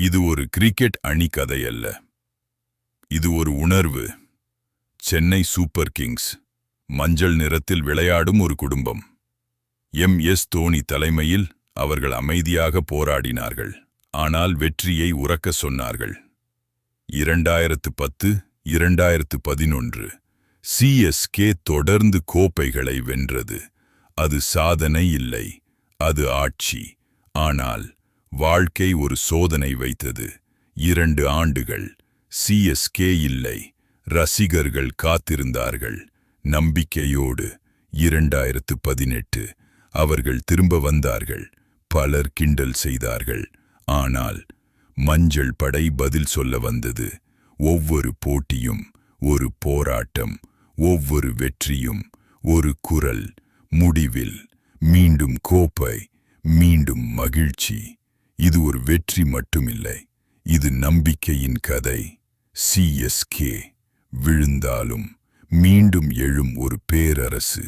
இது ஒரு கிரிக்கெட் அணி கதை அல்ல. இது ஒரு உணர்வு. சென்னை சூப்பர் கிங்ஸ் மஞ்சள் நிறத்தில் விளையாடும் ஒரு குடும்பம். எம்.எஸ். தோனி தலைமையில் அவர்கள் அமைதியாக போராடினார்கள். ஆனால் வெற்றியை உரக்க சொன்னார்கள். 2010, 2011 CSK தொடர்ந்து கோப்பைகளை வென்றது. அது சாதனை இல்லை, அது ஆட்சி. ஆனால் வாழ்க்கை ஒரு சோதனை வைத்தது. 2 ஆண்டுகள் CSK இல்லை. ரசிகர்கள் காத்திருந்தார்கள் நம்பிக்கையோடு. 2018 அவர்கள் திரும்ப வந்தார்கள். பலர் கிண்டல் செய்தார்கள். ஆனால் மஞ்சள் படை பதில் சொல்ல வந்தது. ஒவ்வொரு போட்டியும் ஒரு போராட்டம், ஒவ்வொரு வெற்றியும் ஒரு குரல். முடிவில் மீண்டும் கோப்பை, மீண்டும் மகிழ்ச்சி. இது ஒரு வெற்றி மட்டுமில்லை, இது நம்பிக்கையின் கதை. CSK விழுந்தாலும் மீண்டும் எழும் ஒரு பேரரசு.